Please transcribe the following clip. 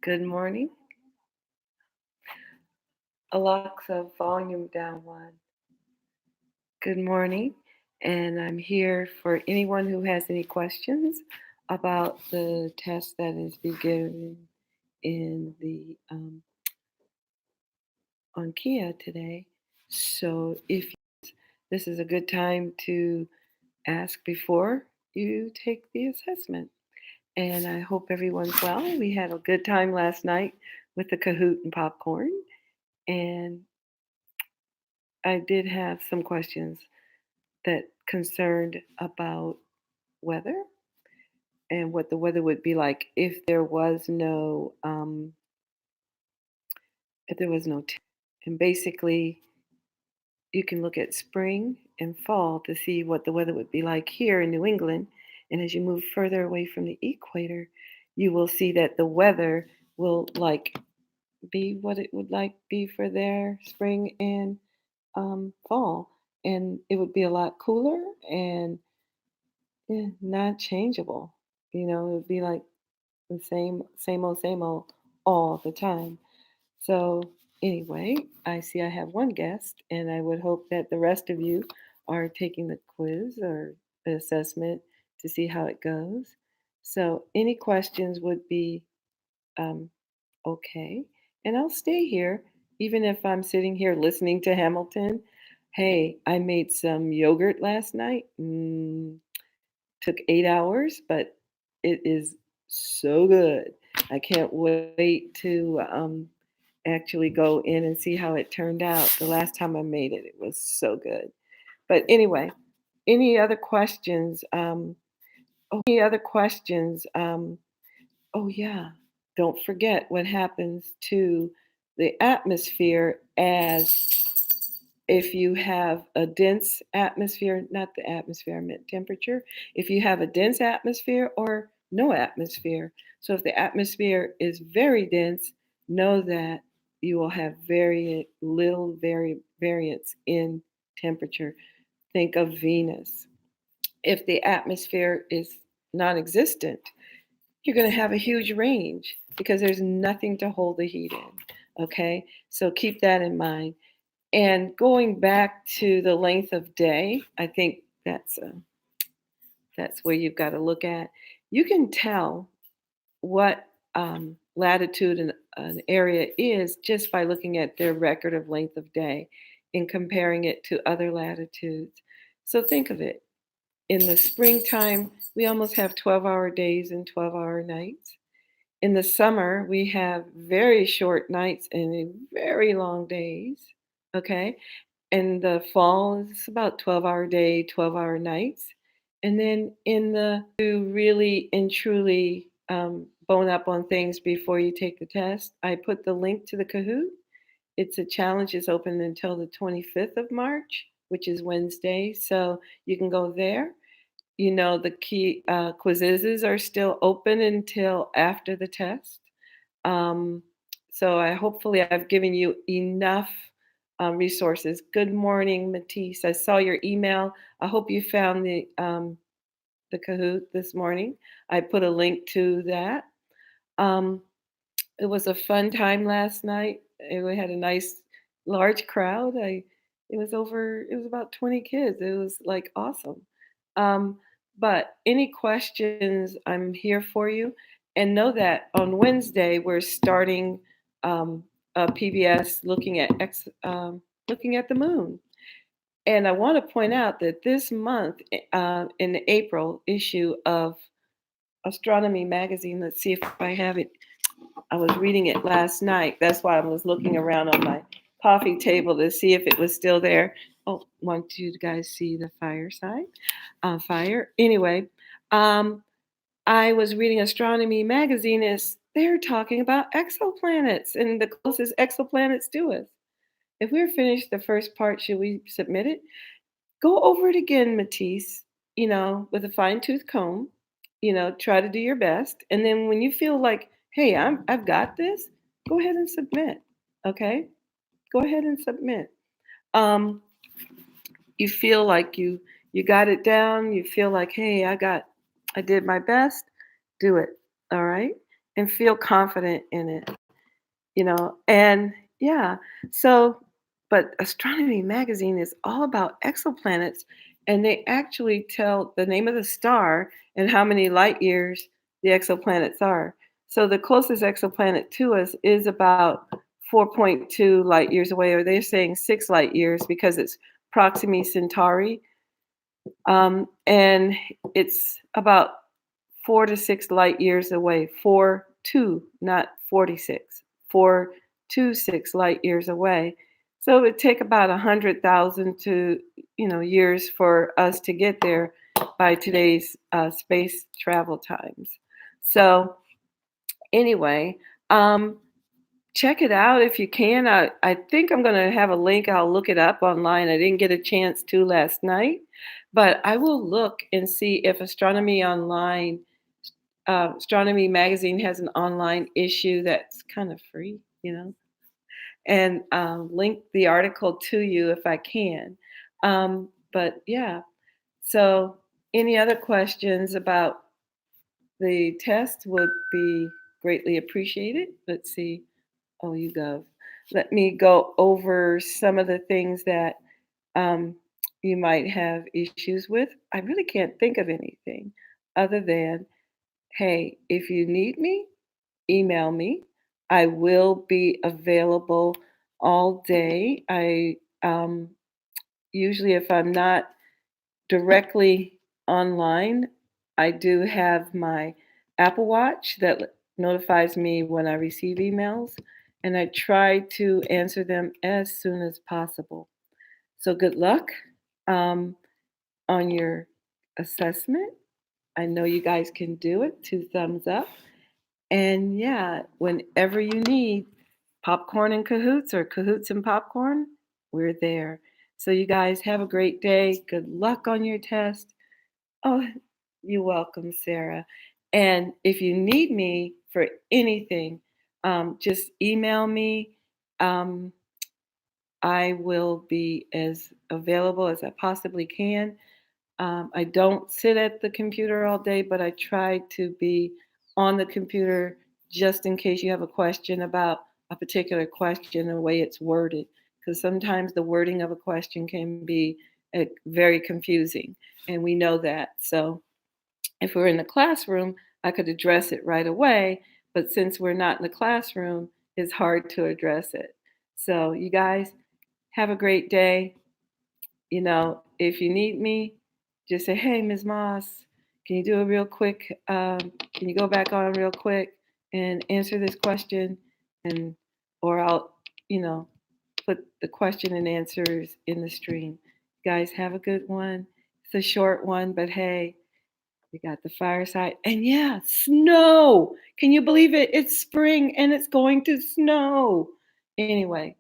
Good morning. Alexa, volume down one. Good morning. And I'm here for anyone who has any questions about the test that is being given in the on Kia today. So if this is a good time to ask before you take the assessment. And I hope everyone's well. We had a good time last night with the Kahoot and popcorn. And I did have some questions that concerned about weather and what the weather would be like if there was no and basically you can look at spring and fall to see what the weather would be like here in New England, and as you move further away from the equator you will see that the weather will like be what it would like be for their spring and fall, and it would be a lot cooler and not changeable. It would be like the same old all the time. So, anyway, I see I have one guest, and I would hope that the rest of you are taking the quiz or the assessment to see how it goes. So, any questions would be um, okay. And I'll stay here, even if I'm sitting here listening to Hamilton. Hey, I made some yogurt last night. Took 8 hours, but it is so good. I can't wait to actually go in and see how it turned out. The last time I made it, it was so good. But anyway, any other questions? Any other questions? Oh, yeah. Don't forget what happens to the atmosphere as if you have a dense atmosphere, not the atmosphere, I meant temperature, if you have a dense atmosphere or no atmosphere. So if the atmosphere is very dense, know that you will have very little variance in temperature. Think of Venus. If the atmosphere is non existent, you're going to have a huge range because there's nothing to hold the heat in. Okay, so keep that in mind. And going back to the length of day, I think that's where you've got to look at. You can tell what latitude an area is just by looking at their record of length of day and comparing it to other latitudes. So think of it. In the springtime, we almost have 12-hour days and 12-hour nights. In the summer, we have very short nights and very long days. Okay. In the fall, it's about 12-hour day, 12-hour nights. And then in the really and truly bone up on things before you take the test, I put the link to the Kahoot. It's a challenge. It's open until the 25th of March, which is Wednesday. So you can go there. The key quizzes are still open until after the test. Um, so hopefully I've given you enough resources. Good morning, Matisse. I saw your email. I hope you found the Kahoot this morning. I put a link to that. Um, it was a fun time last night. We had a nice large crowd. It was about 20 kids. It was like awesome. Um, but any questions, I'm here for you. And know that on Wednesday we're starting a PBS looking at the moon. And I want to point out that this month, in the April issue of Astronomy magazine, let's see if I have it. I was reading it last night. That's why I was looking around on my coffee table to see if it was still there. Oh, want you guys see the fireside? Fire. Anyway, um, I was reading Astronomy magazine. Is they're talking about exoplanets and the closest exoplanets to us. If we're finished the first part, should we submit it? Go over it again, Matisse, with a fine tooth comb, try to do your best. And then when you feel like, hey, I've got this, go ahead and submit. Okay? Go ahead and submit. Um, you feel like you got it down, you feel like, hey, I did my best, do it. All right? and feel confident in it. And yeah, so but Astronomy Magazine is all about exoplanets, and they actually tell the name of the star and how many light years the exoplanets are. So the closest exoplanet to us is about 4.2 light years away, or they're saying 6 light years because it's Proxima Centauri, and it's about 4 to 6 light years away. 4 2, not 46. 4 to 6 light years away. So it would take about 100,000 to years for us to get there by today's space travel times. So anyway, um, check it out if you can. I think I'm going to have a link. I'll look it up online. I didn't get a chance to last night, but I will look and see if Astronomy Magazine has an online issue that's kind of free, and link the article to you if I can. But yeah, so any other questions about the test would be greatly appreciated. Let's see. Oh, you go. Let me go over some of the things that um, you might have issues with. I really can't think of anything other than, hey, if you need me, email me. I will be available all day. I usually, if I'm not directly online, I do have my Apple Watch that notifies me when I receive emails, and I try to answer them as soon as possible. So, good luck um, on your assessment. I know you guys can do it. 2 thumbs up. And yeah, whenever you need popcorn and cahoots or cahoots and popcorn, we're there. So, you guys have a great day. Good luck on your test. Oh, you're welcome, Sarah. And if you need me for anything, just email me. Um, I will be as available as I possibly can. I don't sit at the computer all day, but I try to be on the computer just in case you have a question about a particular question, the way it's worded. Because sometimes the wording of a question can be very confusing, and we know that. So if we're in the classroom, I could address it right away. But since we're not in the classroom, it's hard to address it. So, you guys have a great day. If you need me, just say, "Hey, Ms. Moss, can you do a real quick? Can you go back on real quick and answer this question?" And or I'll, you know, put the question and answers in the stream. Guys, have a good one. It's a short one, but hey, we got the fireside, and yeah, snow. Can you believe it? It's spring and it's going to snow. Anyway,